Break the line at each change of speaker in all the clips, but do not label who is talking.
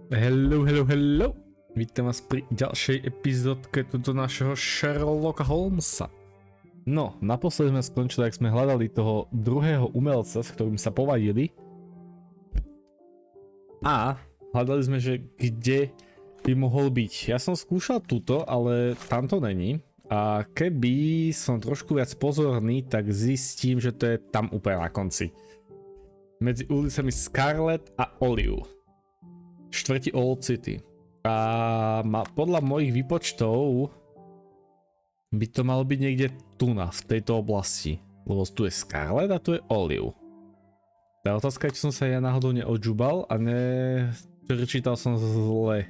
Hello. Vítam vás pri ďalšej epizódke tuto našeho Sherlocka Holmesa. No, naposledy sme skončili, ak sme hľadali toho druhého umelca, s ktorým sa povadili. A hľadali sme, že kde by mohol byť. Ja som skúšal túto, ale tam to není. A keby som trošku viac pozorný, tak zistím, že to je tam úplne na konci. Medzi ulicami Scarlet a Olive. Štvrti Old City. A podľa mojich výpočtov by to malo byť niekde tu v tejto oblasti. Lebo tu je Scarlet a tu je Olive. Tá otázka je, či som sa ja náhodou neodžubal a prečítal som zle.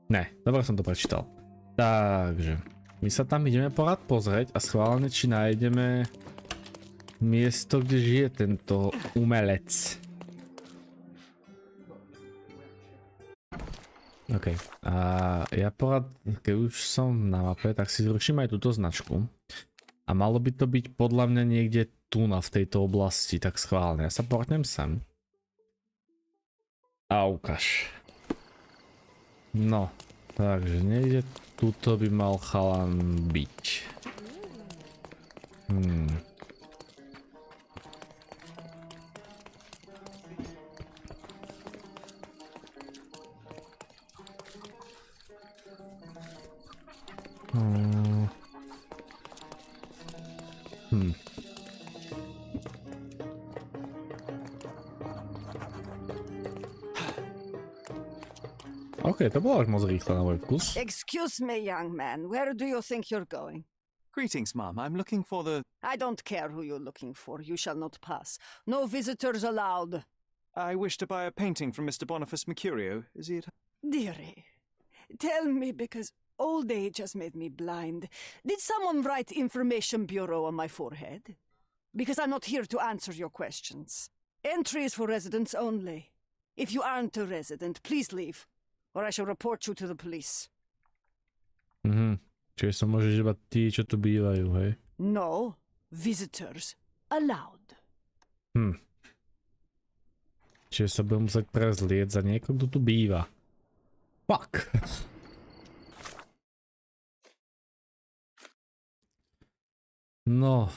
Ne, dobre som to prečítal. Takže my sa tam ideme porad pozrieť a schválne, či nájdeme miesto, kde žije tento umelec. OK, a ja porad, keď už som na mape, tak si zruším aj túto značku. A malo by to byť podľa mňa niekde tu v tejto oblasti, tak schválne. Ja sa portnem sem. A ukáž. No, takže niekde tuto by mal chalan byť. OK, to bolo až moc rýchle na môj vkus.
Excuse me, young man. Where do you think you're going?
Greetings, ma'am. I'm looking for the...
I don't care who you're looking for. You shall not pass. No visitors allowed.
I wish to buy a painting from Mr. Boniface Mercurio. Is he at...
Dearie, tell me, because old age has made me blind. Did someone write Information Bureau on my forehead? Because I'm not here to answer your questions. Entry is for residents only. If you aren't a resident, please leave, or I shall report you to the police.
Čiže som môžeš iba tí, čo tu bývajú, hej?
No visitors allowed.
Čiže sa budem musieť prezlieť za niekoho, kto tu býva. Fuck. No,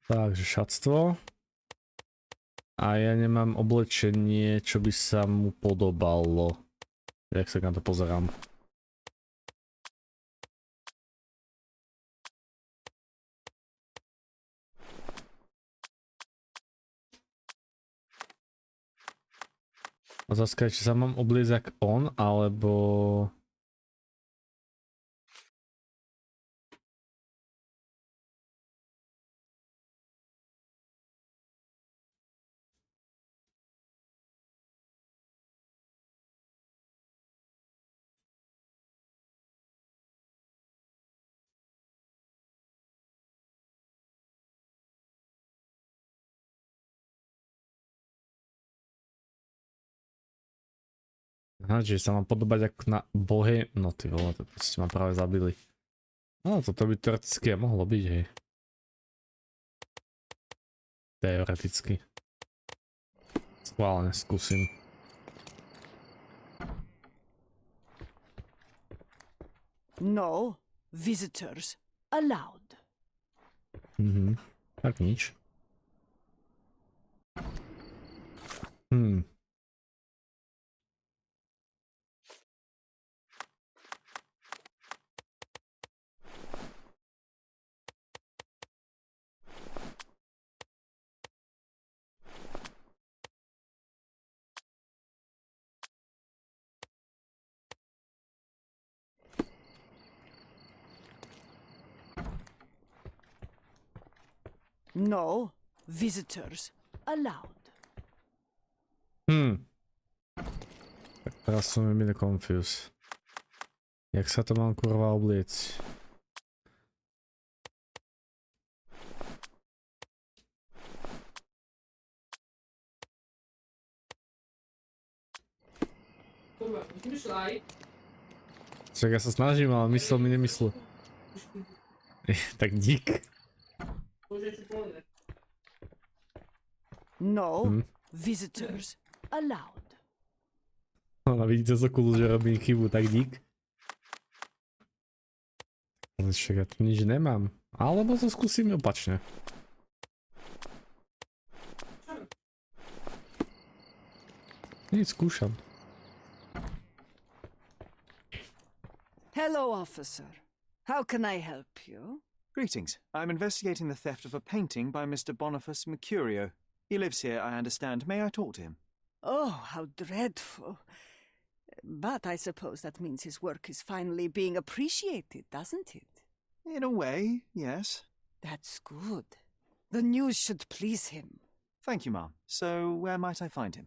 takže šatstvo. A ja nemám oblečenie, čo by sa mu podobalo. Jak sa na to pozerám. Otázka je, či sa mám obliecť jak on, alebo... Aha, čiže sa mám podobať ako na bohe... No ty vole, to ste ma práve zabili. No toto by teoreticky mohlo byť, hej. Teoreticky. Schválne, skúsim.
No visitors allowed.
Tak nič.
No visitors allowed.
Tak teraz som mi confused. Jak sa to mám kurva obliecť? Však ja sa snažím, ale mysel mi nemyslel. Tak dík.
No visitors allowed.
Ona vidíte z okulu, že robím chybu, tak dík. Ale však ja tu nič nemám. Alebo to skúsim opačne. Nic, skúšam.
Hello, officer. How can I help you?
Greetings. I'm investigating the theft of a painting by Mr. Boniface Mercurio. He lives here, I understand. May I talk to him?
Oh, how dreadful. But I suppose that means his work is finally being appreciated, doesn't it?
In a way, yes.
That's good. The news should please him.
Thank you, Ma'am. So, where might I find him?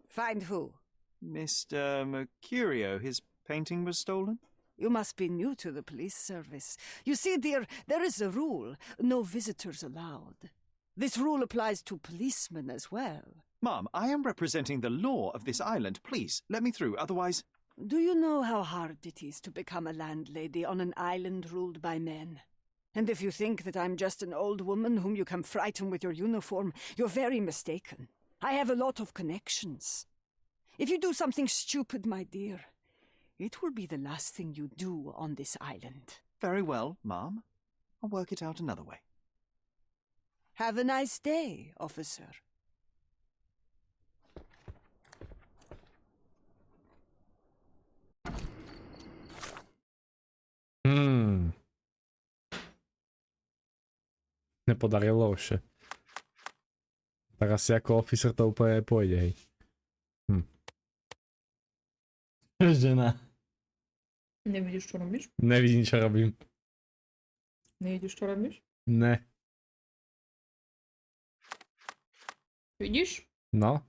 Find who?
Mr. Mercurio. His painting was stolen?
You must be new to the police service. You see, dear, there is a rule. No visitors allowed. This rule applies to policemen as well.
Ma'am, I am representing the law of this island. Please, let me through, otherwise...
Do you know how hard it is to become a landlady on an island ruled by men? And if you think that I'm just an old woman whom you can frighten with your uniform, you're very mistaken. I have a lot of connections. If you do something stupid, my dear, it will be the last thing you do on this island.
Very well, Ma'am. I'll work it out another way.
Have a nice day, officer.
Nepodarilo už. Tak asi ako officer to úplne nepôjde, hej. Žena.
Nevidíš, čo robíš?
Nevidím, čo robím.
Nevidíš, čo robíš?
Ne.
Vidíš?
No.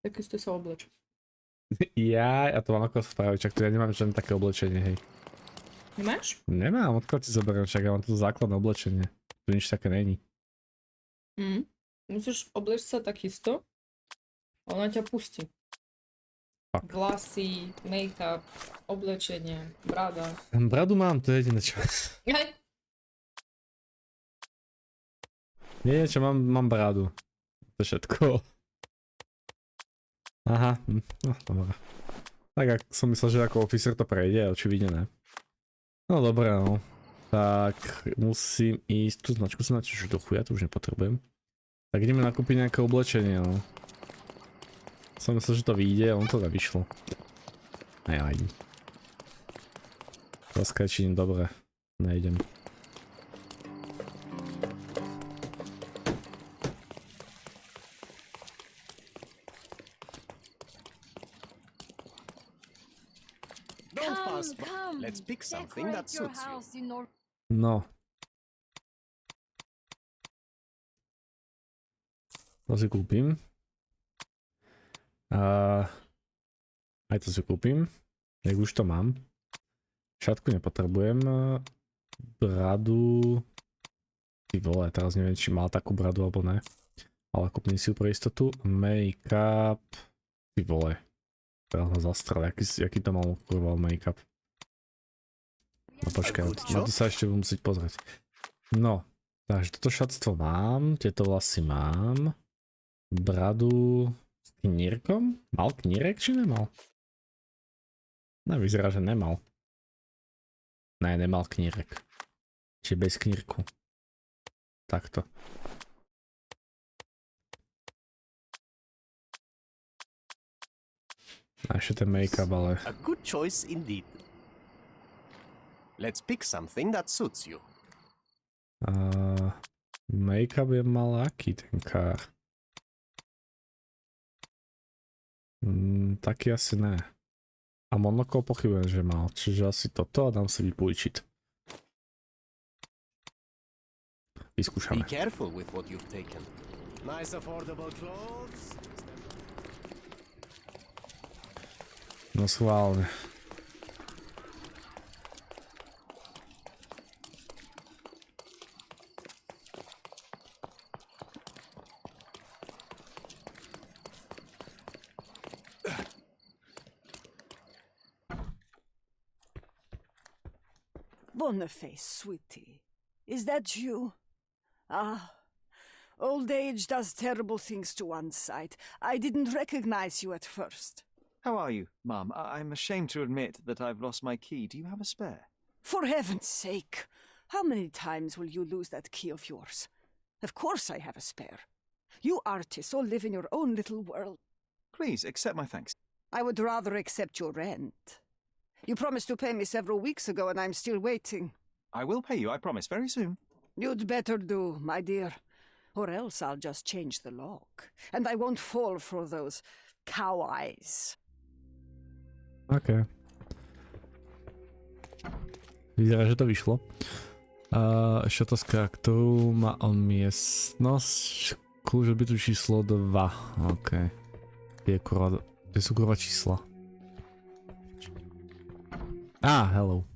Takisto sa obleč.
Ja to mám ako spraviť, čak to ja nemám žiadne také oblečenie, hej.
Nemáš?
Nemám, odkiaľ ti zoberiem, však ja mám toto základné oblečenie. Tu nič také není.
Musíš obleč sa takisto. A ona ťa pustí.
Fuck.
Vlasy, make-up, oblečenie, brada.
Bradu mám, to je jediné čo. Nie, čo mám bradu. To je všetko. Aha, no dobré. Tak ak som myslel, že ako officer to prejde, očividne ne. No dobré, no. Tak musím ísť, tú značku som načíš do chuja, to už nepotrebujem. Tak ideme nakúpiť nejaké oblečenie, no. Som myslel, že to vyjde, on to nevyšlo. Nevadí. Zase činím dobre, nejdem.
Come. Let's pick something that suits you.
No. To si kúpim. Aj to si kúpim. Jak už to mám. Šatku nepotrebujem. Bradu. Ty vole, teraz neviem, či mal takú bradu alebo ne. Ale kúpim si ju pre istotu. Make-up. Ty vole. Teraz ma zastrel, jaký to mal kurval make-up. No počkaj, na to sa ešte budem musieť pozrieť. No, takže toto šatstvo mám, tieto vlasy mám. Bradu s knírkom? Mal knírek, či nemal? No, vyzerá, že nemal. Ne, nemal knírek. Čiže bez knírku. Takto. A ešte ten make-up, ale...
A good choice indeed. Let's pick something that suits you.
Make-up je mal aký ten kár? Taký asi ne. A monokol pochybujem, že mal. Čiže asi toto a dám si vypújčiť. Vyskúšame.
Be careful with what you've taken. Nice affordable clothes.
No schválne.
Boniface, sweetie. Is that you? Ah, old age does terrible things to one's sight. I didn't recognize you at first.
How are you, Mum? I'm ashamed to admit that I've lost my key. Do you have a spare?
For heaven's sake, how many times will you lose that key of yours? Of course I have a spare. You artists all live in your own little world.
Please, accept my thanks.
I would rather accept your rent. You promised to pay me several weeks ago, and I'm still waiting.
I will pay you, I promise, very soon.
You'd better do, my dear. Or else I'll just change the lock. And I won't fall for those cow eyes.
OK. Vyzerá, že to vyšlo. Ešte otázka, ktorú má on miestnosť? Kľúč odbytu číslo 2. OK. Tie sú kurva čísla. Hello.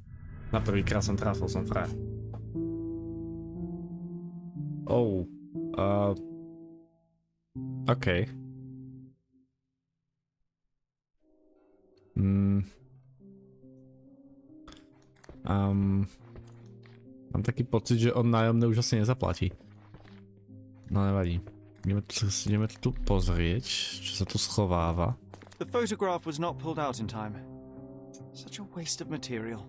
Na prvýkrát som trafil, som frajer. OK. Mám taký pocit, že on nájomné už asi nezaplatí. No nevadí. Ideme tu pozrieť, čo sa tu schováva.
The photograph was not pulled out in time. Such a waste of material.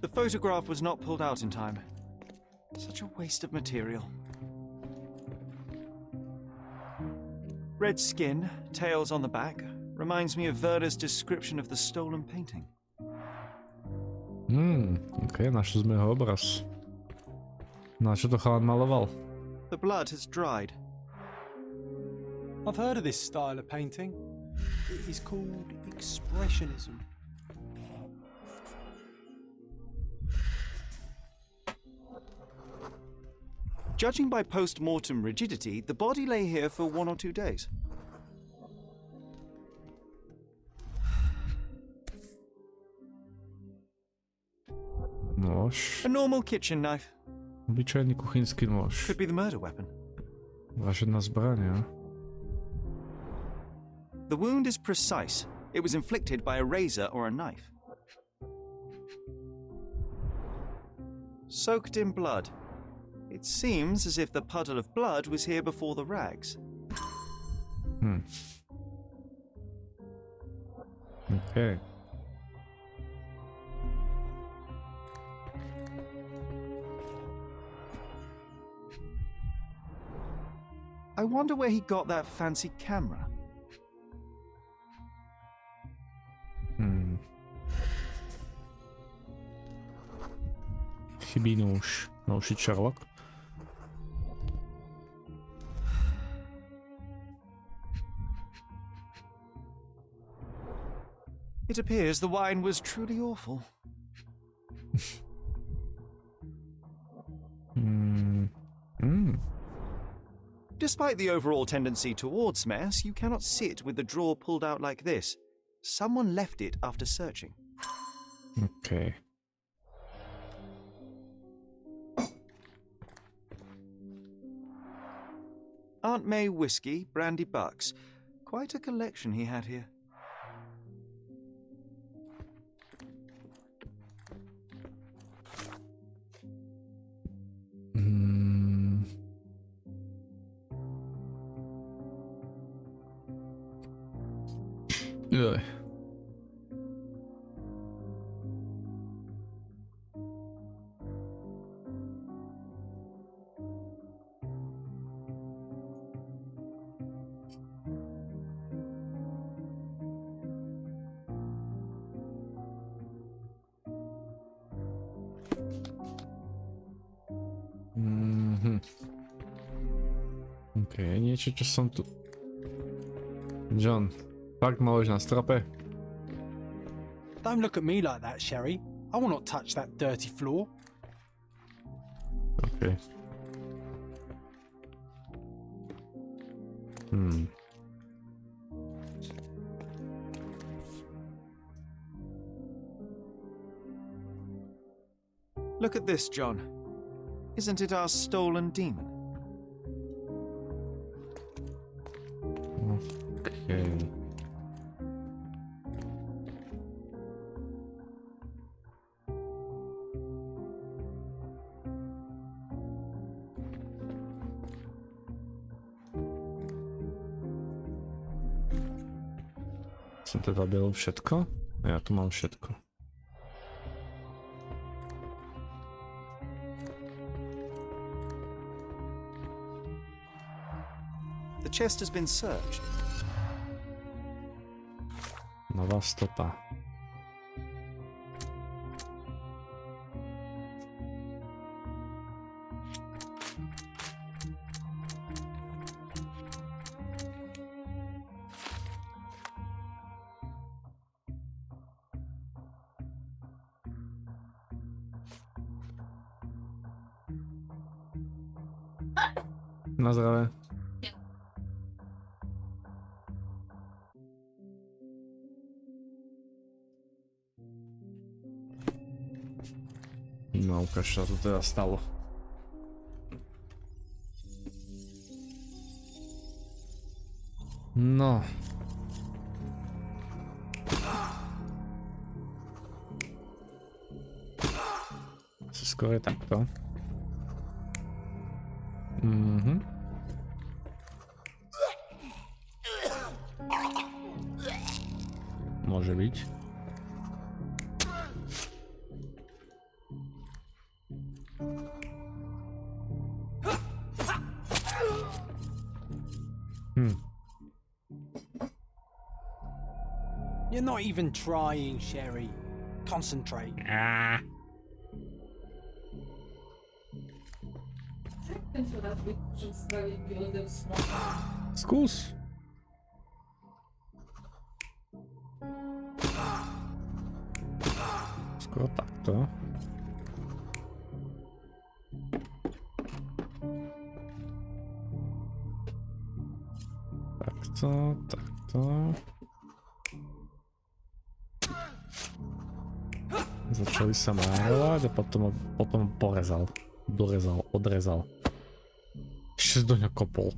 The photograph was not pulled out in time. Such a waste of material. Red skin, tails on the back, reminds me of Werder's description of the stolen painting.
OK, našli sme ho obraz. Na čo to chalan maloval?
The blood has dried.
I've heard of this style of painting. It is called expressionism.
Judging by post-mortem rigidity, the body lay here for 1 or 2 days.
Nôž.
A normal kitchen knife.
Obyčajný kuchynský nôž.
Could be the murder weapon.
Vražedná zbraň,
The wound is precise. It was inflicted by a razor or a knife. Soaked in blood. It seems as if the puddle of blood was here before the rags.
OK.
I wonder where he got that fancy camera.
Chybí nůž. Noušit Sherlock.
It appears the wine was truly awful. Despite the overall tendency towards mess, you cannot sit with the drawer pulled out like this. Someone left it after searching.
OK.
Aunt May whiskey, brandy bucks. Quite a collection he had here.
Ugh. OK, niečo, čo som tu... John, fakt máš na strope?
Don't look at me like that, Sherry. I will not touch that dirty floor.
OK.
Look at this, John. Isn't it our stolen demon?
OK. Som teda byl všetko? Ja tu mám všetko.
The chest has been searched.
Nová stopa. Na zdravé. No, ukáž, čo sa tu teda stalo. No. Skoro je takto. Môže byť.
You're not even trying, Sherry. Concentrate.
Ten co raz wyczył sprawiedliwy smoka.
Skús. Skoro takto. Takto. Začali sa márovať a potom porezal. Odrezal. Ešte do ňa kopol.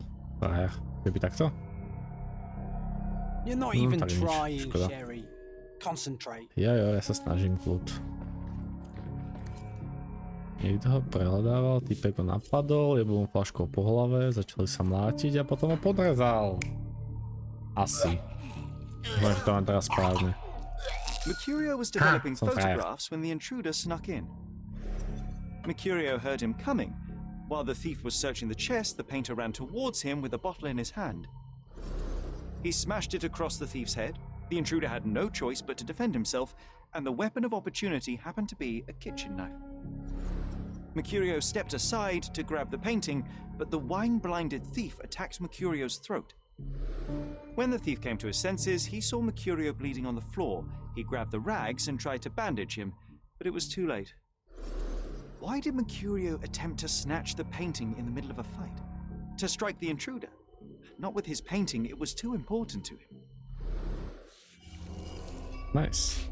Keby takto?
You're not even
tak nič,
trying,
škoda.
Sherry. Concentrate.
Jo, ja sa snažím, kľud. Niekto ho prehľadával, týpek ho napadol, jebol mu flaškou po hlave, začali sa mlátiť a potom ho podrezal. Asi. Dúfam, že to mám teraz správne.
Mercurio was developing
some fire.
photographs when the intruder snuck in. Mercurio heard him coming. While the thief was searching the chest, the painter ran towards him with a bottle in his hand. He smashed it across the thief's head. The intruder had no choice but to defend himself, and the weapon of opportunity happened to be a kitchen knife. Mercurio stepped aside to grab the painting, but the wine-blinded thief attacked Mercurio's throat. When the thief came to his senses, he saw Mercurio bleeding on the floor. He grabbed the rags and tried to bandage him, but it was too late. Why did Mercurio attempt to snatch the painting in the middle of a fight? To strike the intruder? Not with his painting, it was too important to him.
Nice.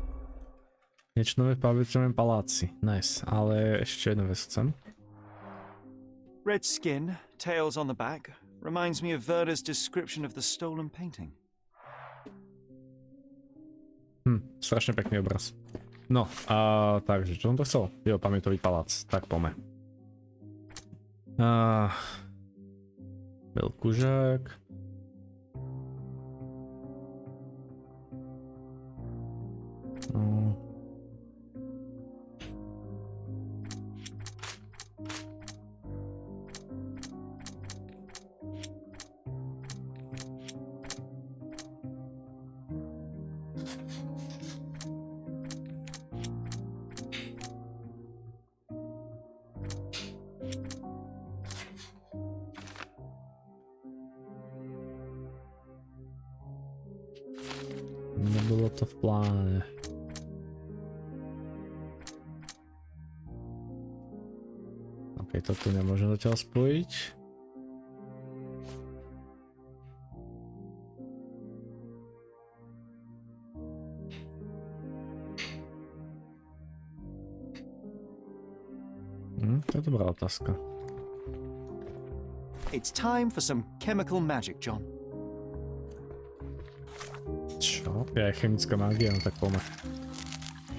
Niečo nové v pamäťovom paláci. Nice, ale ešte jednu vec chcem.
Red skin, tails on the back, reminds me of Werder's description of the stolen painting.
Strašne pekný obraz. No, takže, čo som to chcel? Jo, pamäťový palác. Tak poďme. Veľkužák. No. Nebylo to v pláne. Ok, toto nemôžem zatiaľ spojiť. To je dobrá otázka.
It's time for some chemical magic, John.
Čo? Ja je chemická magia, no tak poďme.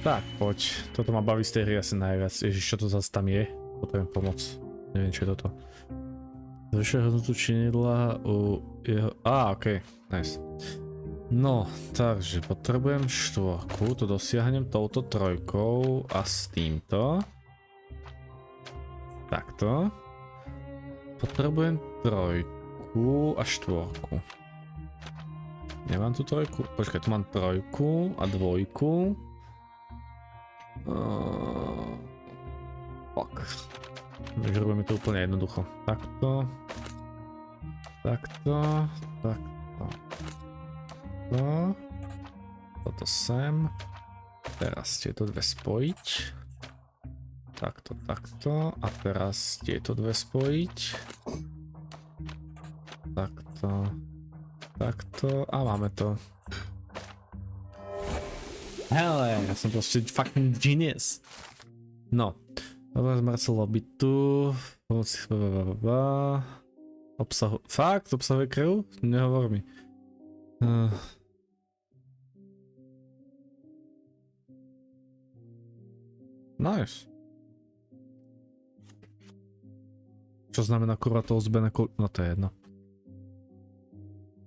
Tak, poď. Toto ma baví z tej hry asi najviac. Ježiš, čo to zase tam je? Potrebujem pomoc. Neviem, čo je toto. Zvyšuje hodnotu činidla u jeho... okej. Nice. No, takže potrebujem štvorku, to dosiahnem touto trojkou a s týmto. Takto. Potrebujem trojku a štvorku. Nemám tu trojku? Počkaj, tu mám trojku a dvojku. Fuck. Takže robíme to úplne jednoducho. Takto. Takto. Takto. No, toto sem. Teraz tieto dve spojiť. Takto, takto. A teraz tieto dve spojiť. Takto. Takto. A máme to. Hele, ja som proste fucking genius. No. Dobre, zmrcelo by tu. Obsahu. Fakt? Obsahuje krv? Nehovor mi. Nice. Čo znamená kurva to ozbené no to je jedno.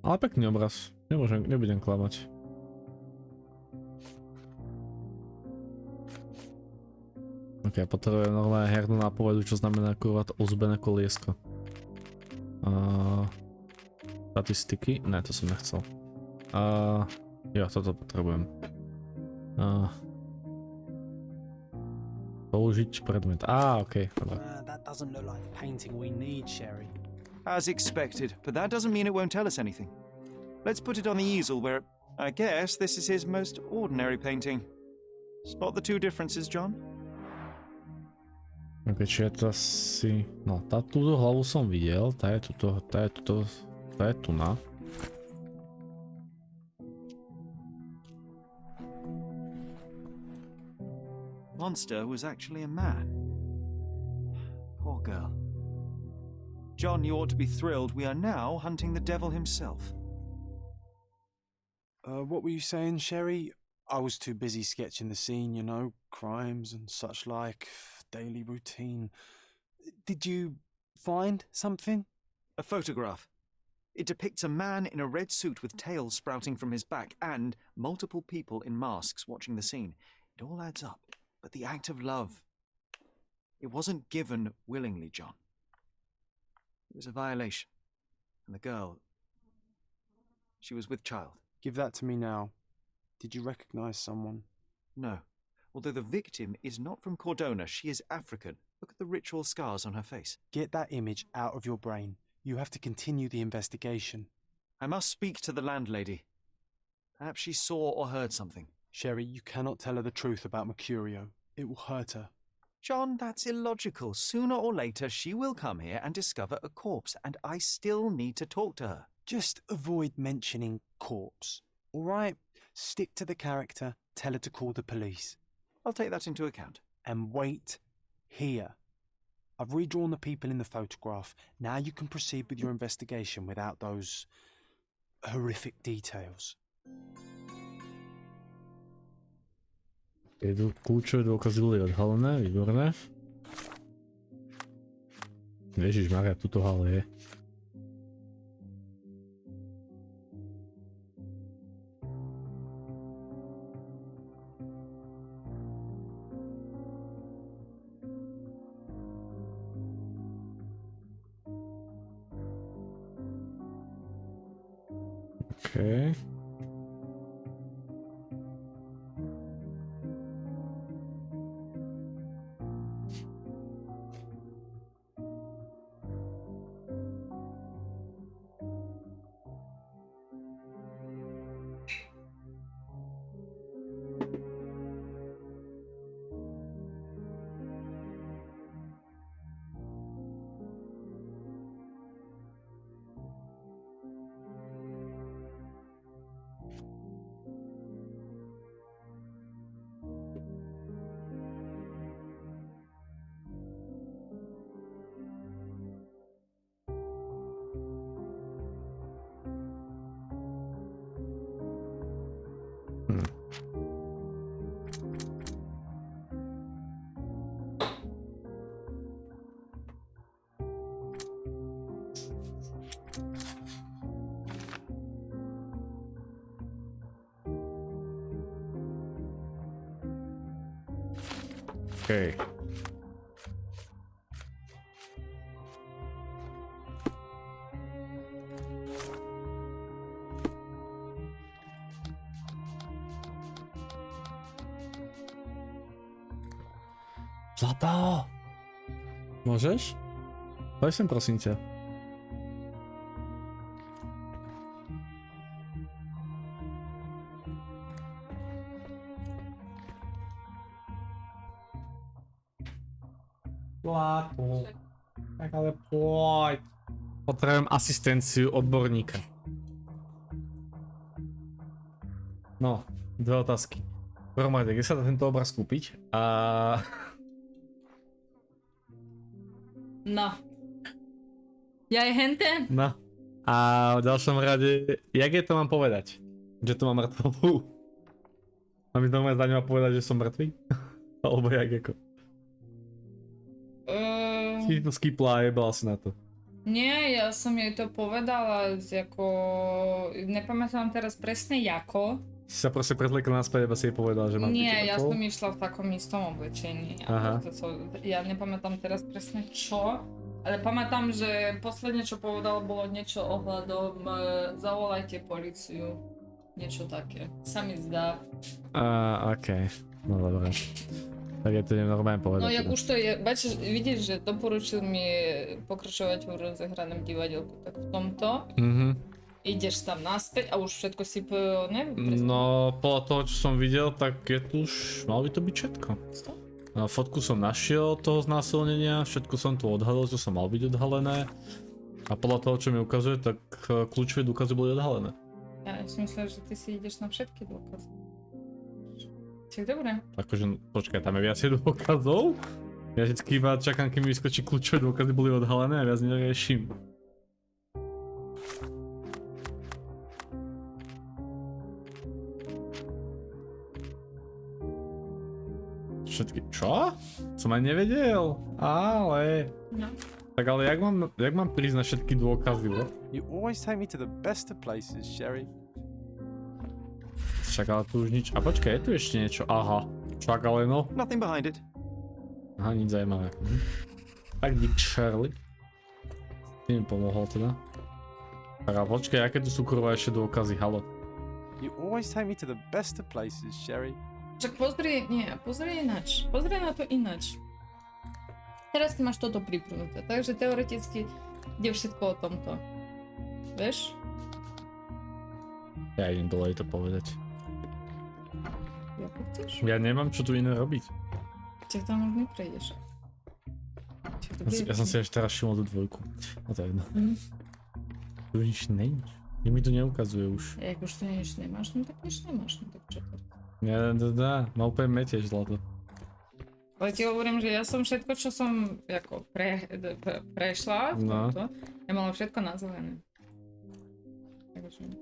Ale pekný obraz. Nebudem klamať. Ok, potrebujem normálne hernú nápovedu, čo znamená kurva to ozbené koliesko. Statistiky? Ne, to som nechcel. Jo, toto potrebujem. Použiť predmet. Ok, dobre.
That doesn't look like the painting we need, Sherry.
As expected, but that doesn't mean it won't tell us anything. Let's put it on the easel where I guess this is his most ordinary painting. Spot the two differences, John?
Ok, čiže to asi... No, túto hlavu som videl, tá je tu na.
Monster was actually a man. Poor girl. John, you ought to be thrilled. We are now hunting the devil himself.
What were you saying, Sherry? I was too busy sketching the scene, you know, crimes and such like, daily routine. Did you find something?
A photograph. It depicts a man in a red suit with tails sprouting from his back and multiple people in masks watching the scene. It all adds up. But the act of love, it wasn't given willingly, John. It was a violation. And the girl, she was with child.
Give that to me now. Did you recognize someone?
No. Although the victim is not from Cordona, she is African. Look at the ritual scars on her face.
Get that image out of your brain. You have to continue the investigation.
I must speak to the landlady. Perhaps she saw or heard something.
Sherry, you cannot tell her the truth about Mercurio. It will hurt her.
John, that's illogical. Sooner or later, she will come here and discover a corpse, and I still need to talk to her.
Just avoid mentioning corpse, all right? Stick to the character, tell her to call the police.
I'll take that into account.
And wait here. I've redrawn the people in the photograph. Now you can proceed with your investigation without those horrific details.
Kľúčové dôkazy boli odhalené, výborné. Ježišmaria, tuto hale je. Okay. OK. Zlato! Môžeš? Poď sem, prosím ťa. Zlato. Tak ale poď. Potrebujem asistenciu odborníka. No, dve otázky. Prvom rade, kde sa dá tento obraz kúpiť? A...
No. Ja je hente?
No. A v ďalšom rade, jak je to mám povedať? Že to mám mŕtvolu? Mám mi normálne za ňa povedať, že som mŕtvý? Alebo jak ako? Si to skipla a jebala si na to.
Nie, ja som jej to povedala, ako... Nepamätám teraz presne ako.
Si sa proste prezliekla naspäť, iba si jej povedal, že mám
Nie, ja
mŕtvol?
som išla v takom istom oblečení.
Aha.
Ja nepamätám teraz presne čo, ale pamätám, že posledne čo povedal bolo niečo ohľadom zavolajte políciu. Niečo také. Sa mi zdá.
Okej. No dobré. Tak je to normálne povedať.
No jak
teda.
už to je, vidíš, že doporučil mi pokračovať v rozehranom divadelku, tak v tomto. Ideš tam naspäť a už všetko si neviem.
No, podľa toho, čo som videl, tak je tu už, malo by to byť všetko. No, fotku som našiel toho znásilnenia, všetko som tu odhalil, čo som mal byť odhalené. A podľa toho, čo mi ukazuje, tak kľúčové dôkazy boli odhalené.
Ja si myslím, že ty si ideš na všetky dôkazy. Čiže dobre.
Akože, počkaj, tam je viacej dôkazov? Ja vždycky iba čakám, kým mi vyskočí kľúčové dôkazy boli odhalené a viac neriešim. Všetky... Čo? Som aj nevedel. Ale...
No.
Tak ale jak mám prísť na všetky dôkazy, bro?
You always take me to the best of places, Sherry.
Však ale tu už nič... A počkaj, je tu ešte niečo. Aha. Však ale no.
Nothing behind it.
Aha, nič zajímavé. Tak dík Shirley. Ty mi pomohol teda. Tak ale počkaj, aké tu sú kurva ešte dôkazy, halo.
You always take me to the best of places, Sherry.
Však pozri ináč. Pozri na to ináč. Teraz ty máš toto pripnuté, takže teoreticky ide všetko o tomto. Vieš?
Ja idem dole to povedať.
Ako chceš?
Ja nemám čo tu iné robiť.
Čiže tam už neprejdeš.
Ja som si až teraz všimol tú dvojku. No to je jedno. Tu nič není. Mi to neukazuje už.
Jak už to nič nemáš, no tak nič nemáš, no tak čo to?
Ja, ma úplne metieš, zlato.
Ale ti hovorím, že ja som všetko, čo som ako prešla v tomto, ja mala všetko nazvané. Takže...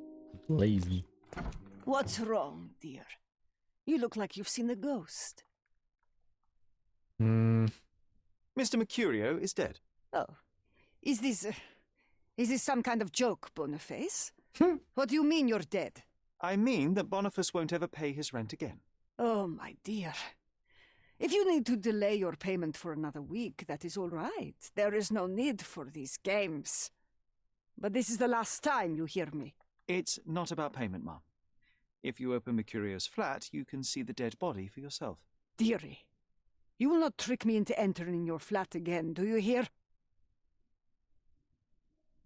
Lazy.
What's wrong, dear? You look like you've seen a ghost.
Mr. Mercurio is dead.
Oh, is this some kind of joke, Boniface? What do you mean you're dead?
I mean that Boniface won't ever pay his rent again.
Oh, my dear. If you need to delay your payment for another week, that is all right. There is no need for these games. But this is the last time you hear me.
It's not about payment, Mum. If you open Mercurio's flat, you can see the dead body for yourself.
Dearie, you will not trick me into entering your flat again, do you hear?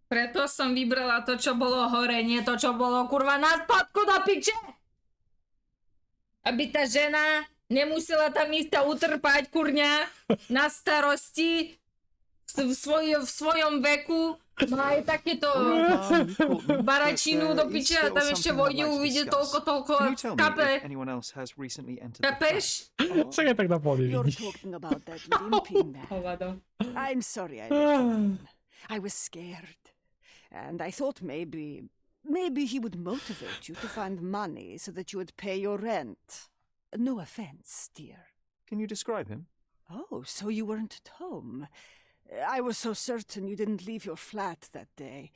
Preto som vybrala to, čo bolo hore, nie to, čo bolo kurva na spodku do piče! Aby tá žena nemusela tam ísť a utrpať, kurňa, na starosti v svojom veku. Má aj takéto baračinu do piče a tam ešte vojde uvidieť toľko kape. Kapeš?
Však aj tak na poli
You're
vidíš.
talking about that limping man.
Hovado.
I'm sorry I let him in. I was scared. And I thought maybe he would motivate you to find money so that you would pay your rent. No offense, dear.
Can you describe him?
Oh, so you weren't at home. I was so certain you didn't leave your flat that day.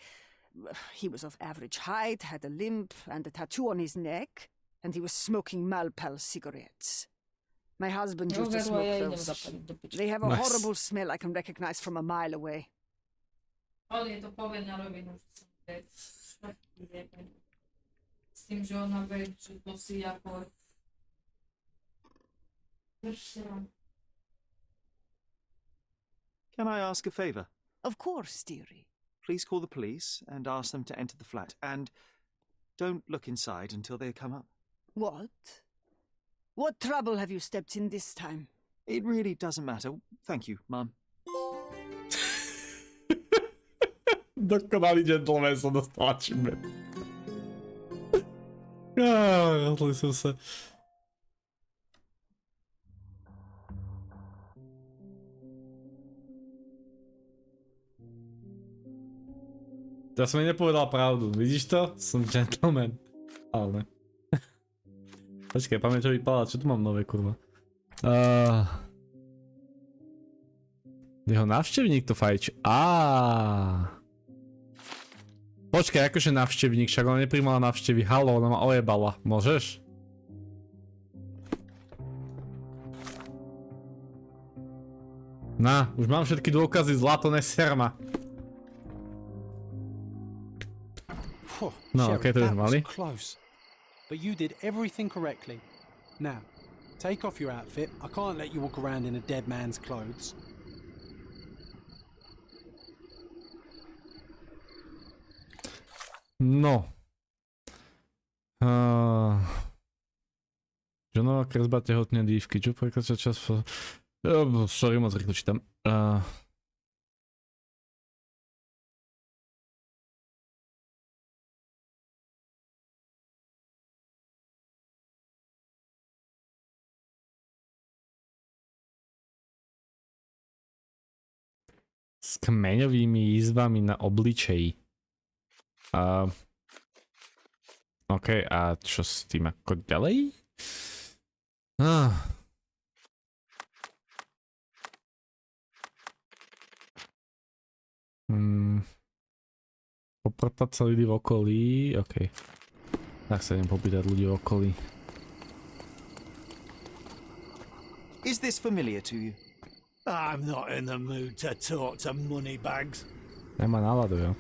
He was of average height, had a limp and a tattoo on his neck, and he was smoking Malpal cigarettes. My husband
Jo,
used to
veru,
smoke
ja idem
those.
zapaliť do piče.
They have a
Nice.
horrible smell I can recognize from a mile away.
Ale to povie na rovinu, že som šľachtný. S tým, že ona vie, že to si ako...
Can I ask a favour?
Of course, dearie.
Please call the police and ask them to enter the flat. And don't look inside until they come up.
What? What trouble have you stepped in this time?
It really doesn't matter. Thank you, Mum.
Dokonalý gentleman som dostal achievement. Rozli som sa. Ja som jej nepovedal pravdu, vidíš to? Som gentleman. Ale ne. Počkaj, pamäť, čo vypadá, čo tu mám nové, kurva. Jeho návštevník to fajči. Počkaj, akože návštevník, však ona nepríjmala návštevy. Haló, ona ma ojebala. Môžeš? Na, už mám všetky dôkazy, zlato, neser ma. No,
Sherry,
okej, to by
that
sme
was
mali.
close. But you did everything correctly. Now, take off your outfit. I can't let you walk around in a dead man's clothes.
No. Ženová kresba tehotné dívky. Čo prekrača čas... sorry, moc rýchlo čítam. S kmeňovými jizvami na obličeji. OK, a čo s tým ako ďalej? Poprtať sa ľudí v okolí, OK. Tak sa idem popýtať ľudí v okolí.
Is this familiar to you?
I'm not in the mood to talk to moneybags.
Nemá náladu, jo?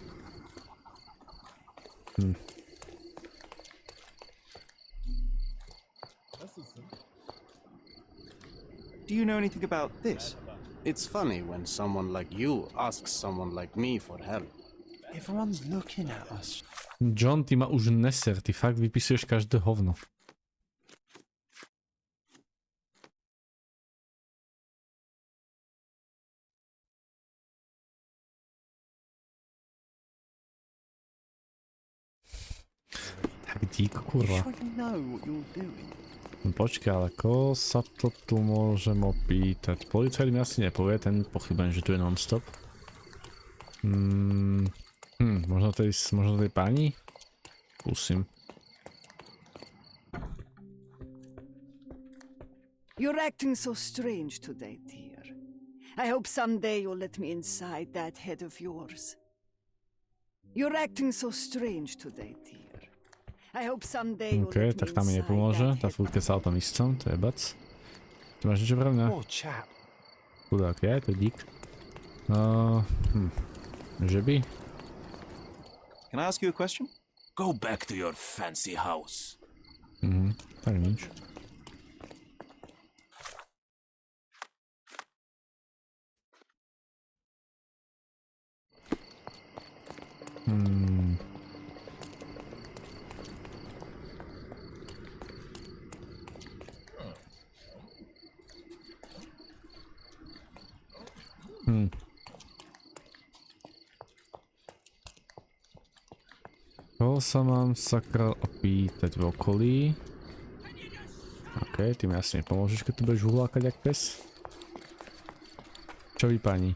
Do you know anything about this?
It's funny when someone like you asks someone like me for help.
Everyone's looking at us.
John, ty ma už neser, ty fakt vypisuješ každé hovno. Tak dík, kurva.
Sure you know what you're doing.
Počkaj, ale koho sa to tu môžem opýtať? Policajt mi asi nepovie, ten pochybujem, že tu je non-stop. Možno tej pani? Skúsim.
You're acting so strange today, dear. I hope someday you'll let me inside that head of yours. You're acting so strange today, dear. I hope someday you'll
OK,
let
tak
me
tam mi
inside
nepomôže,
that
tá
head.
fúrka sa o tom istom, to je bac. Ty máš niečo pre mňa?
Poor chap.
Chudák, je, to je dík. Že by?
Can I ask you a question?
Go back to your fancy house.
Tak nič. Koho sa mám sakra opýtať v okolí? OK, ty mi asi nepomôžeš, keď tu budeš hulákať jak pes. Čo vy, pani?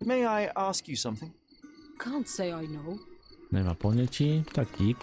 May I ask you something?
Can't say I know.
Nemá poňatí, tak dík.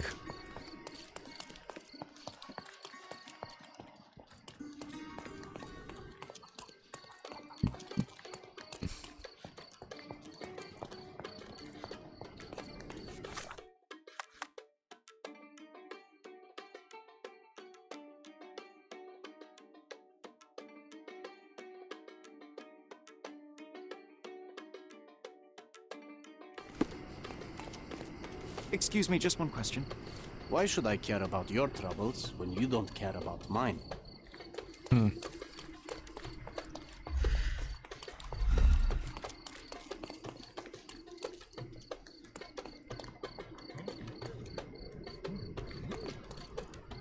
Excuse me, just one question.
Why should I care about your troubles when you don't care about mine?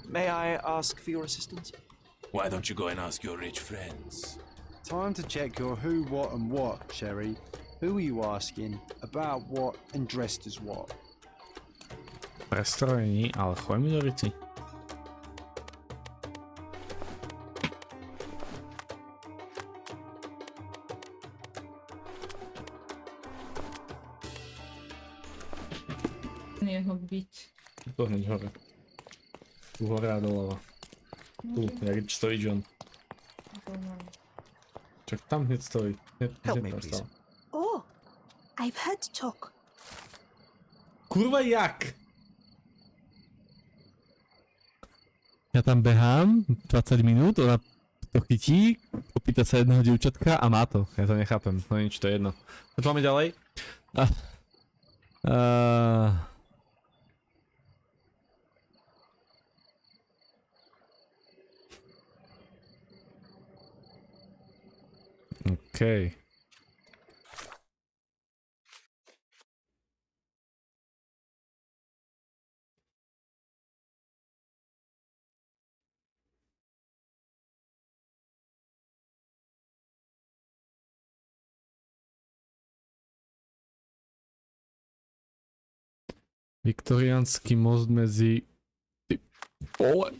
May I ask for your assistance?
Why don't you go and ask your rich friends?
Time to check your who, what, and what, Sherry. Who are you asking? About what and dressed as what?
Prestrojení, ale choď mi do veci.
Jeho byť.
To hneď hore. Tu hore a doľava. Tu, jak stojí John. Čak tam hneď stojí.
Help me, please.
Oh, I've heard talk.
Kurva jak? Ja tam behám 20 minút, ona to chytí, opýta sa jedného dievčatka a má to. Ja to nechápem, no nič, to je jedno. Počúvame ďalej. OK. Viktoriánsky most medzi... Ty vole.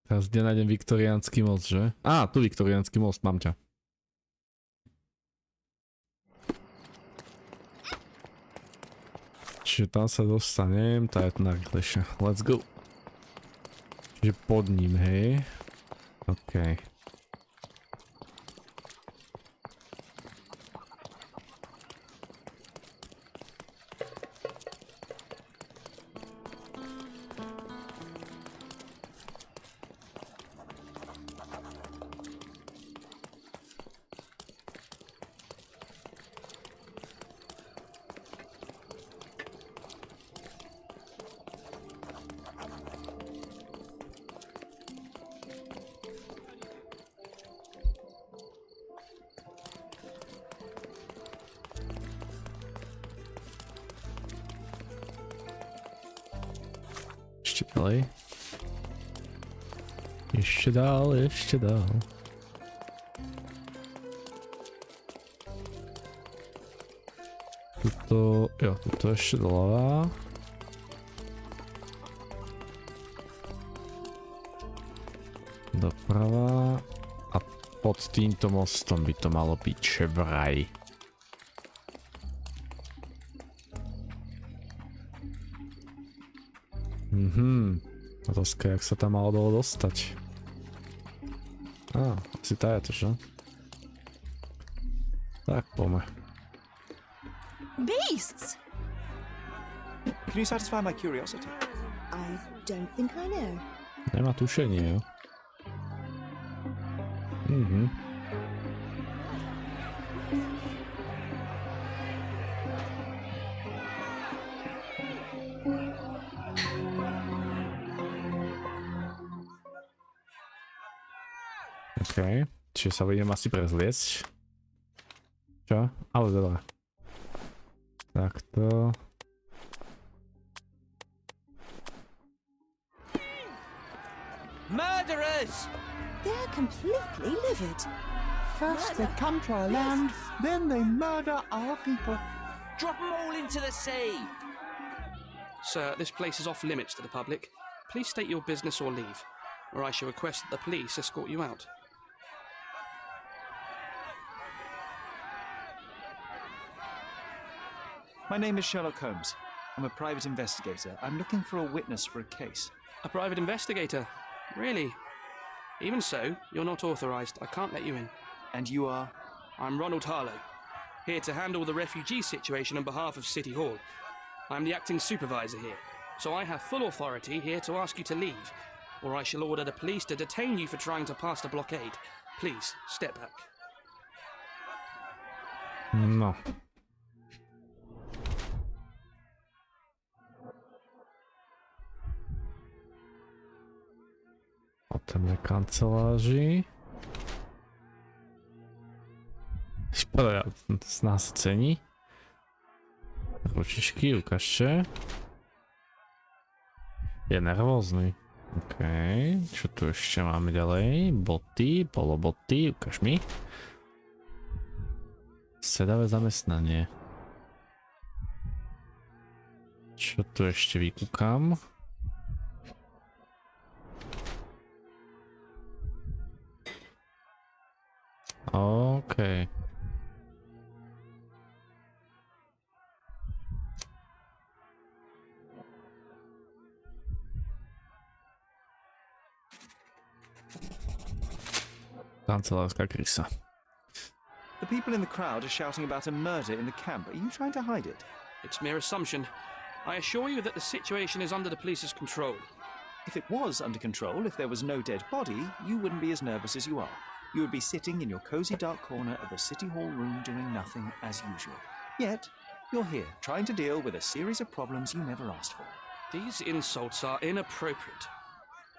Teraz kde nájdem viktoriánsky most, že? Á, tu viktoriánsky most, mám ťa. Čiže tam sa dostanem, tá je to najrýchlejšia. Let's go. Čiže pod ním, hej. OK. Ešte ďalej. Ešte dál, ešte dál. Tuto, jo, tuto ešte doľava. Doprava. A pod týmto mostom by to malo byť, že vraj. Otázka, jak sa tam malo dolo dostať. Asi tá je to, že? Tak, poďme.
Beasts!
Can you satisfy my curiosity?
I don't think I know.
Nemá tušenie, jo? OK, čiže sa budem asi prezliecť. Čo? Ale dobré. Takto.
Murderers!
They're completely livid.
First they come to our land, then they murder our people.
Drop them all into the sea!
Sir, this place is off limits to the public. Please state your business or leave, or I shall request that the police escort you out.
My name is Sherlock Holmes. I'm a private investigator. I'm looking for a witness for a case.
A private investigator? Really? Even so, you're not authorized. I can't let you in.
And you are?
I'm Ronald Harlow, here to handle the refugee situation on behalf of City Hall. I'm the acting supervisor here, so I have full authority here to ask you to leave, or I shall order the police to detain you for trying to pass the blockade. Please, step back.
No. Tam je kanceláři. Škoda, z nás cení. Ručičky, ukážte. Je nervózny. OK, čo tu ešte máme ďalej? Boty, poloboty, ukáž mi. Sedavé zamestnanie. Čo tu ešte vykúkam? OK. Kancelárska krysa.
The people in the crowd are shouting about a murder in the camp. Are you trying to hide it?
It's mere assumption. I assure you that the situation is under the police's control.
If it was under control, if there was no dead body, you wouldn't be as nervous as you are. You would be sitting in your cozy dark corner of the City Hall room doing nothing as usual. Yet, you're here, trying to deal with a series of problems you never asked for.
These insults are inappropriate.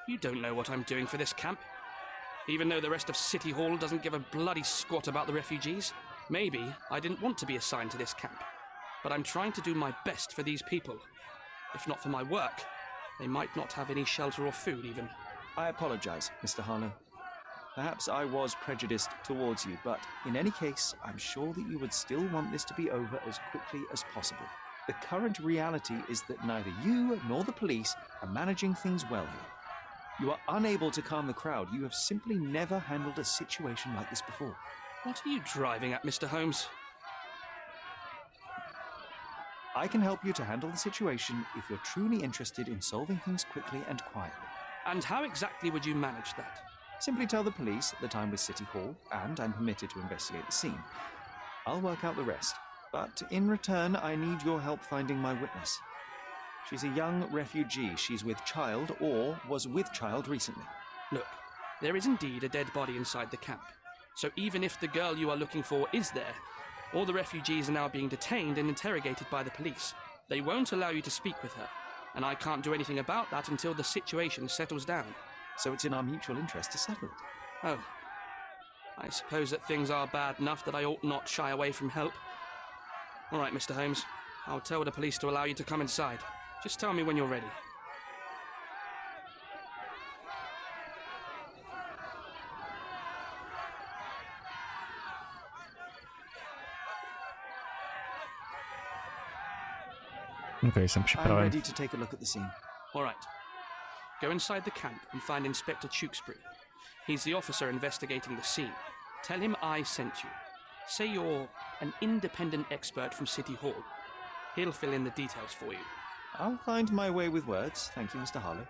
You don't know what I'm doing for this camp. Even though the rest of City Hall doesn't give a bloody squat about the refugees. Maybe I didn't want to be assigned to this camp. But I'm trying to do my best for these people. If not for my work, they might not have any shelter or food even.
I apologize, Mr. Harlow. Perhaps I was prejudiced towards you, but in any case, I'm sure that you would still want this to be over as quickly as possible. The current reality is that neither you nor the police are managing things well here. You are unable to calm the crowd. You have simply never handled a situation like this before.
What are you driving at, Mr. Holmes?
I can help you to handle the situation if you're truly interested in solving things quickly and quietly.
And how exactly would you manage that?
Simply tell the police that I'm with City Hall and I'm permitted to investigate the scene. I'll work out the rest, but in return I need your help finding my witness. She's a young refugee. She's with child or was with child recently.
Look, there is indeed a dead body inside the camp. So even if the girl you are looking for is there, all the refugees are now being detained and interrogated by the police. They won't allow you to speak with her, and I can't do anything about that until the situation settles down.
So it's in our mutual interest to settle it.
Oh. I suppose that things are bad enough that I ought not shy away from help. All right, Mr. Holmes. I'll tell the police to allow you to come inside. Just tell me when you're ready.
Okay, jsem
I'm
připraven.
ready to take a look at the scene.
All right. Go inside the camp and find Inspector Tewkesbury. He's the officer investigating the scene. Tell him I sent you. Say you're an independent expert from City Hall. He'll fill in the details for you.
I'll find my way with words. Thank you, Mr. Harlow.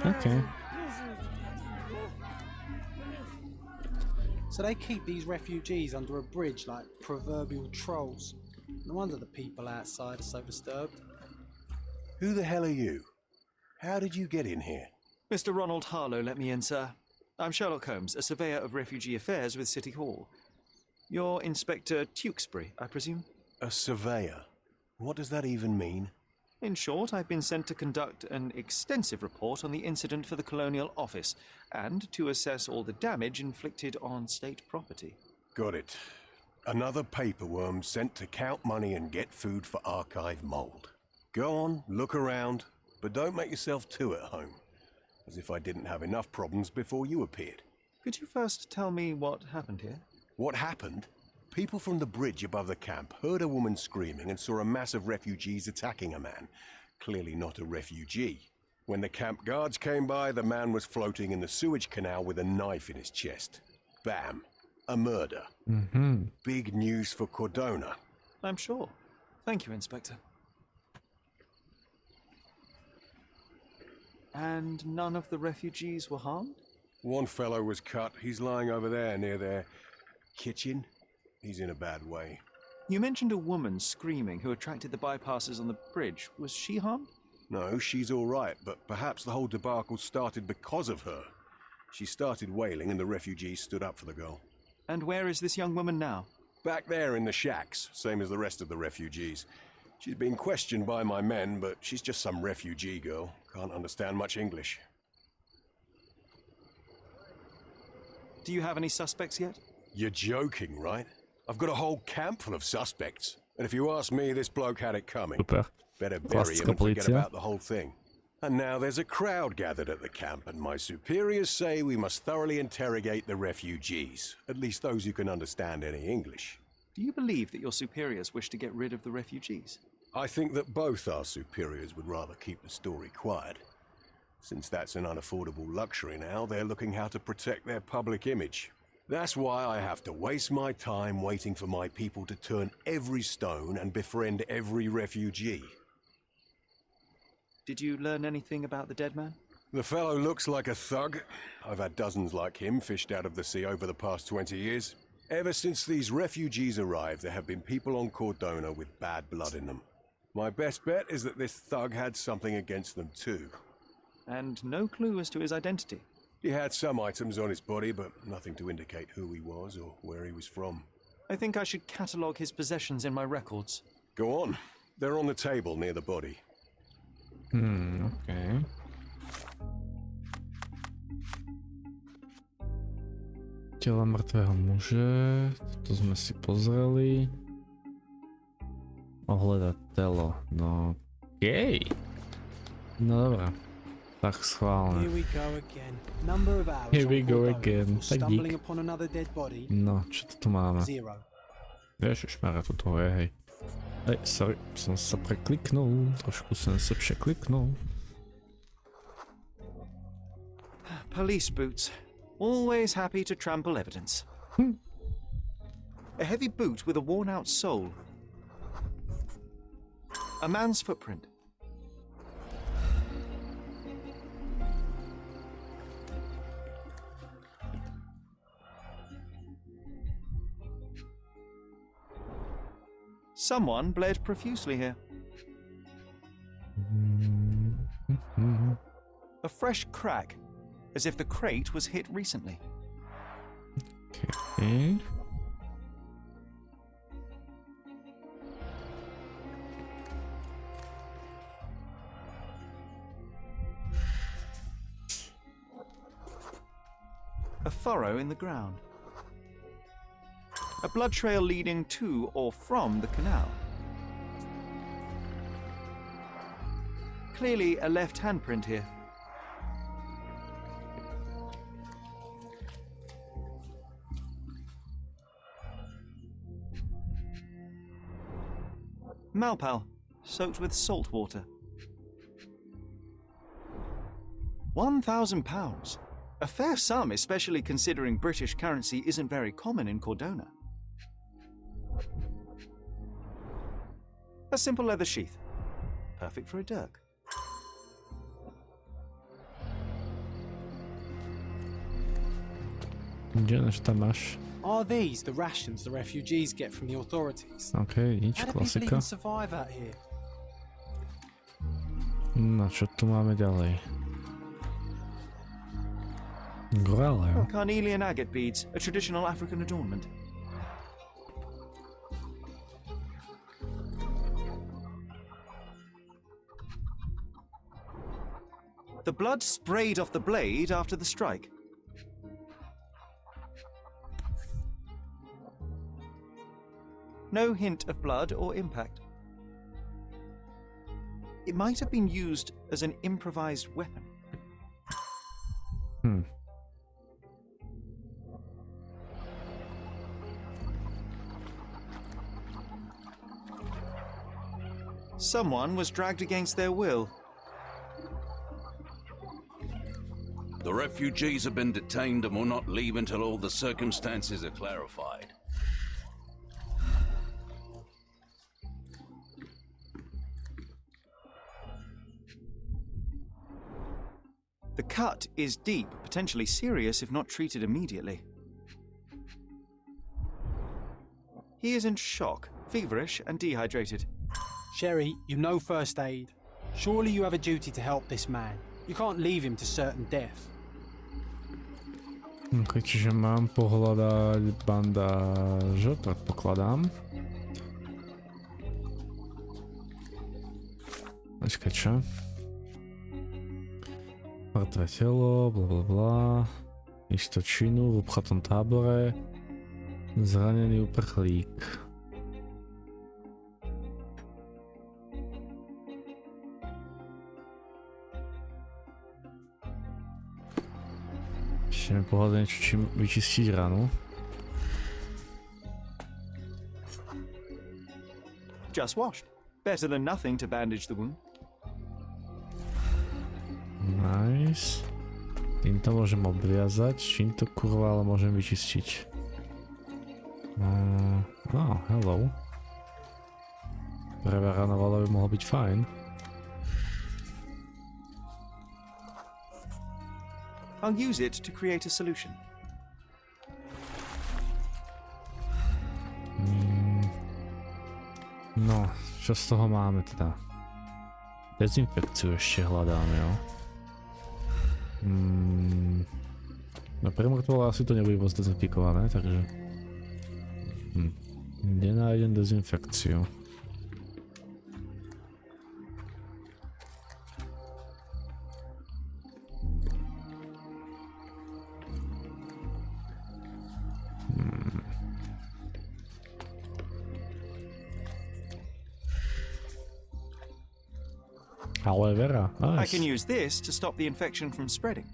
Okay.
So they keep these refugees under a bridge like proverbial trolls. No wonder the people outside are so disturbed.
Who the hell are you? How did you get in here?
Mr. Ronald Harlow let me in, sir. I'm Sherlock Holmes, a surveyor of refugee affairs with City Hall. You're Inspector Tewkesbury, I presume?
A surveyor? What does that even mean?
In short, I've been sent to conduct an extensive report on the incident for the Colonial Office and to assess all the damage inflicted on state property.
Got it. Another paperworm sent to count money and get food for archive mold. Go on, look around, but don't make yourself too at home. As if I didn't have enough problems before you appeared.
Could you first tell me what happened here?
What happened? People from the bridge above the camp heard a woman screaming and saw a mass of refugees attacking a man. Clearly not a refugee. When the camp guards came by, the man was floating in the sewage canal with a knife in his chest. Bam. A murder. Big news for Cordona.
I'm sure. Thank you, Inspector. And none of the refugees were harmed?
One fellow was cut. He's lying over there near their kitchen. He's in a bad way.
You mentioned a woman screaming who attracted the bypassers on the bridge. Was she harmed?
No, she's all right, but perhaps the whole debacle started because of her. She started wailing and the refugees stood up for the girl.
And where is this young woman now?
Back there in the shacks, same as the rest of the refugees. She's been questioned by my men, but she's just some refugee girl. Can't understand much English.
Do you have any suspects yet?
You're joking, right? I've got a whole camp full of suspects. And if you ask me, this bloke had it coming.
Super.
Better bury him
Klasická
and forget
polícia.
about the whole thing. And now there's a crowd gathered at the camp, and my superiors say we must thoroughly interrogate the refugees, at least those who can understand any English.
Do you believe that your superiors wish to get rid of the refugees?
I think that both our superiors would rather keep the story quiet. Since that's an unaffordable luxury now, they're looking how to protect their public image. That's why I have to waste my time waiting for my people to turn every stone and befriend every refugee.
Did you learn anything about the dead man?
The fellow looks like a thug. I've had dozens like him fished out of the sea over the past 20 years. Ever since these refugees arrived, there have been people on Cordona with bad blood in them. My best bet is that this thug had something against them too.
And no clue as to his identity?
He had some items on his body, but nothing to indicate who he was or where he was from.
I think I should catalogue his possessions in my records.
Go on. They're on the table near the body.
Okay. Tela mŕtvého muže, to sme si pozreli. Ohľadať telo, no okej. No dobré, tak schválne.
Here we go again. Number of hours
Here we
on
go
Cordona
again.
before
Tak
stumbling
dík.
upon another dead body.
No, čo to tu máme?
0.
Ježišmarja, toto je, hej. Sorry, som sa prekliknul, trošku som sa překliknul.
Police boots. Always happy to trample evidence. A heavy boot with a worn-out sole. A man's footprint. Someone bled profusely here. A fresh crack, as if the crate was hit recently.
Okay.
A furrow in the ground. A blood trail leading to or from the canal. Clearly a left handprint here. Malpal, soaked with salt water. £1,000. A fair sum, especially considering British currency isn't very common in Cordona. A simple leather sheath. Perfect for a dirk.
Gdzie nasz tam masz?
Are these the rations the refugees get from the authorities?
Okej, nič,
How do people
klasika.
even survive out here?
No, čo tu máme ďalej? Gorale, jo?
Carnelian agate beads, a traditional African adornment. The blood sprayed off the blade after the strike. No hint of blood or impact. It might have been used as an improvised weapon. Someone was dragged against their will.
The refugees have been detained and will not leave until all the circumstances are clarified.
The cut is deep, potentially serious if not treated immediately. He is in shock, feverish and dehydrated.
Sherry, you know first aid. Surely you have a duty to help this man. You can't leave him to certain death.
Okay, čiže mám pohľadať bandáže, predpokladám. Počkaj, čo? Mŕtve telo, blablabla. Istočinu v obchatom tábore. Zranený uprchlík. Ešte mi pohľadať niečo, čím vyčistiť ranu.
Just washed. Better than nothing to bandage the wound.
Nice. Týmto môžem obviazať, čím to kurva ale môžem vyčistiť. No, hello. Prvá rana voda by mohla byť fajn.
I'll use it to create a solution.
No, čo z toho máme teda? Dezinfekciu ešte hľadáme, jo? No pre mŕtvola asi to nebude moc dezinfikované, takže... Kde nájdem dezinfekciu? Aloe vera, nice.
I can use this to stop the infection from spreading.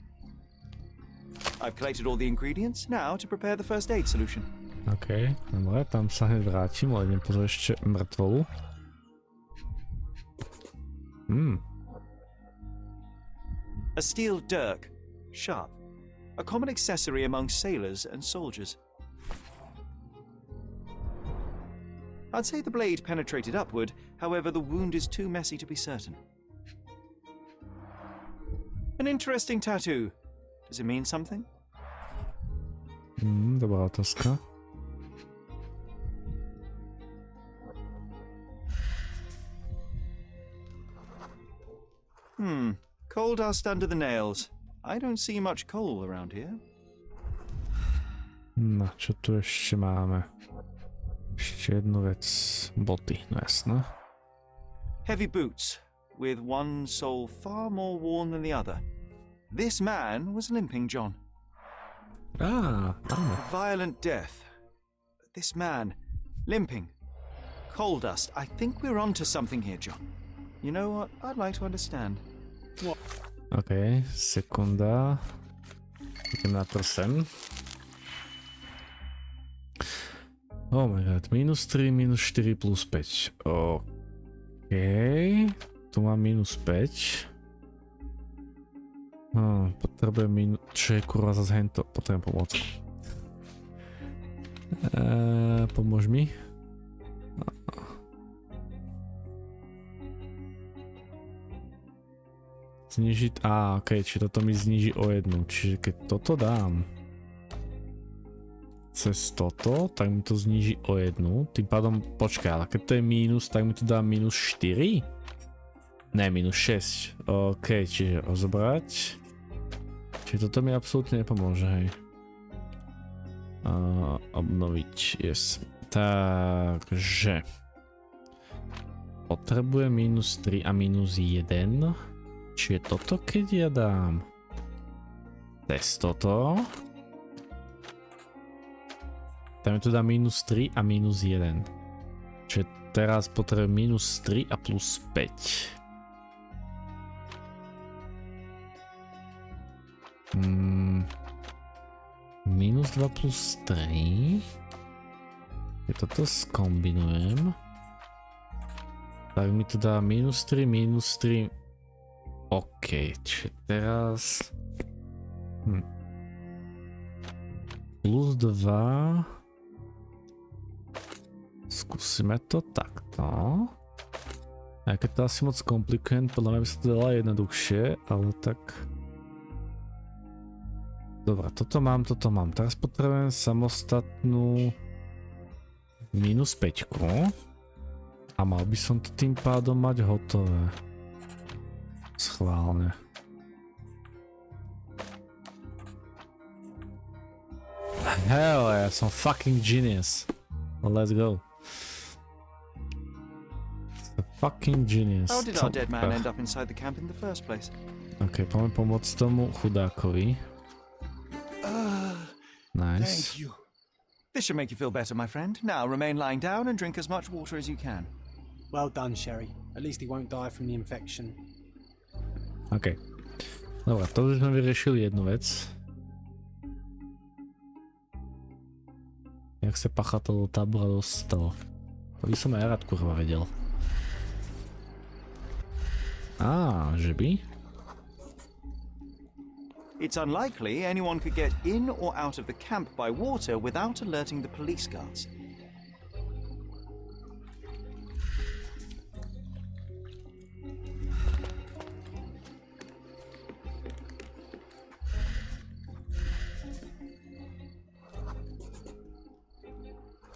I've collected all the ingredients, now to prepare the first aid solution.
OK, dobre, tam sa hneď vrátim, ale idem pozrieť ešte mŕtvolu.
A steel dirk, sharp. A common accessory among sailors and soldiers. I'd say the blade penetrated upward, however the wound is too messy to be certain. An interesting tattoo. Does it mean something?
Dobrá otázka.
Coal dust under the nails. I don't see much coal around here.
No, čo tu ešte máme? Ešte jednu vec. Boty, no jasné.
Heavy boots, with one sole far more worn than the other. This man was limping, John.
Áno.
A violent death. This man, limping. Coal dust. I think we're onto something here, John. You know what? I'd like to understand. What?
OK, sekunda. Idem na to sem. Oh my god, -3, -4, +5. OK. Tu mám -5. Potrebujem čo je kurva zase hento? Potrebujem pomôcku. Pomôž mi. Znižiť, ok, či toto mi zniží o 1, čiže keď toto dám cez toto, tak mi to zniží o 1, tým pádom, počkaj, ale keď to je mínus, tak mi to dá -4? Ne, -6, ok, čiže rozobrať, čiže toto mi absolútne nepomôže, hej. Obnoviť, yes, takže potrebujem -3 a -1. Čiže toto keď ja dám cez toto, tam je to dá -3 a -1. Čiže teraz potrebujem -3 a +5. -2 plus 3. Keď toto skombinujem, tak mi to dá -3, -3. OK, čiže teraz... +2. Skúsime to takto. Aj keď to asi moc komplikujem, podľa mňa by sa to dala jednoduchšie, ale tak... Dobre, toto mám. Teraz potrebujem samostatnú -5. A mal by som to tým pádom mať hotové. Schválne. Hell yeah, som fucking genius. Let's go. The fucking genius.
How did our dead man end up inside the camp in the first place?
Ok, poďme pomôcť tomu chudákovi. Nice.
Thank you.
This should make you feel better, my friend. Now remain lying down and drink as much water as you can.
Well done, Sherry. At least he won't die from the infection.
OK. Dobre, to už sme vyriešili jednu vec. Jak sa pachateľ do tábora dostal? To by som aj rád kurva vedel. Že by?
It's unlikely anyone could get in or out of the camp by water without alerting the police guards.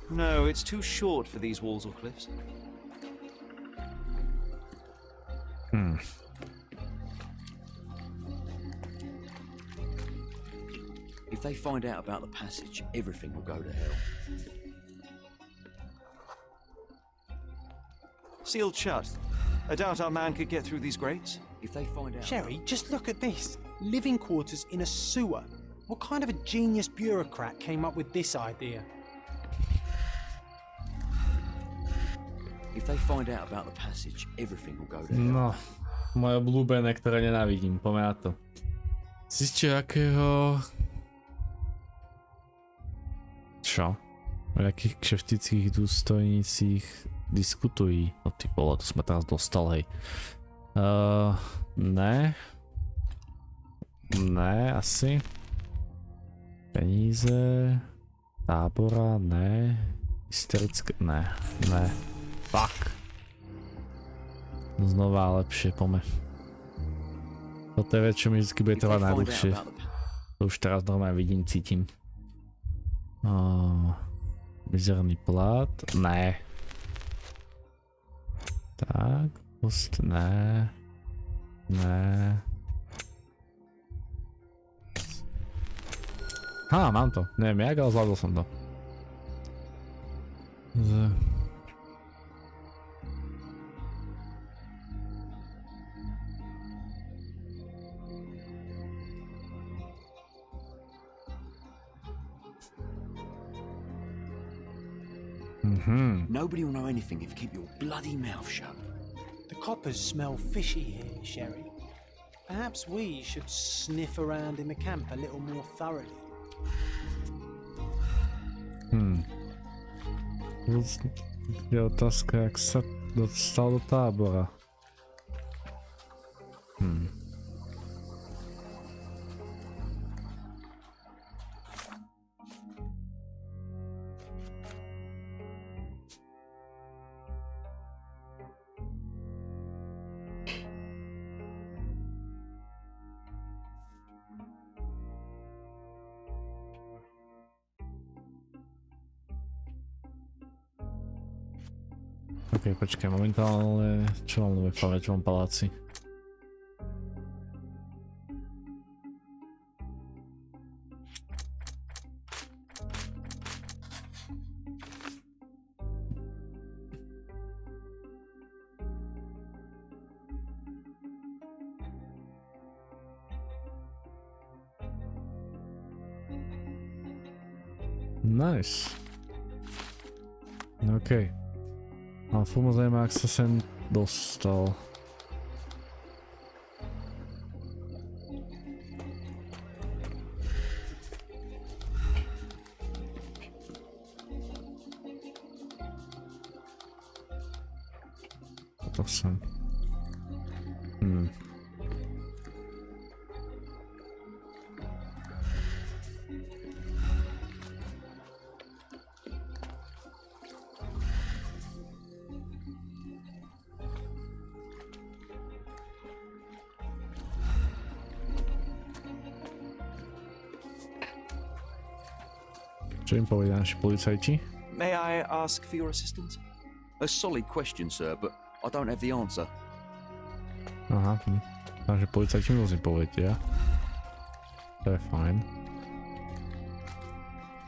No, it's too short for these walls or cliffs.
If they find out about the passage, everything will go to hell.
Sealed shut. I doubt our man could get through these grates.
If they find out...
Sherry, just look at this. Living quarters in a sewer. What kind of a genius bureaucrat came up with this idea?
If they find out about the passage, everything will go to hell.
No, moje obľúbené, ktoré nenávidím, poďme na to. Zistíte, akého... Čo? O jakých kšeftických dôstojnících diskutují? No ty vole, to sme teraz dostal, hej. Ne. Ne, asi. Peníze. Tábora, ne. Hysterické, ne. Fuck. Znova lepšie, pome. Toto je vec, čo mi vždy bude trvať najdlhšie. To už teraz normálne vidím, cítim. Mizerný plat. Ne. Tak, post, ne. Mám to. Neviem jak, ale zvládol som to.
Nobody will know anything if you keep your bloody mouth shut.
The coppers smell fishy here, Sherry. Perhaps we should sniff around in the camp a little more thoroughly.
Je otázka, jak sa dostal do tábora. Ok, počkaj, momentálne, čo mám nové v pamäťovom paláci? Nice. Ok. A furt ma zaujíma, ak sa sem dostal. To sem. Čo im povedia naši policajti?
May I ask for your assistance?
A solid question, sir, but I don't have the answer.
Aha, takže policajti mi musím povedia. To je fajn.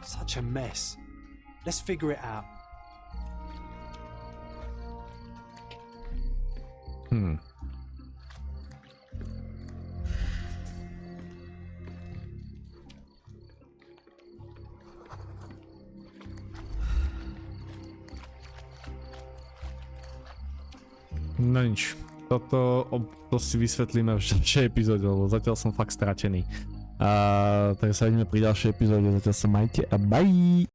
Such a mess. Let's figure it out.
No nič. To si vysvetlíme v ďalšej epizóde, lebo zatiaľ som fakt stratený. Takže sa vidíme pri ďalšej epizóde, zatiaľ sa majte a bye!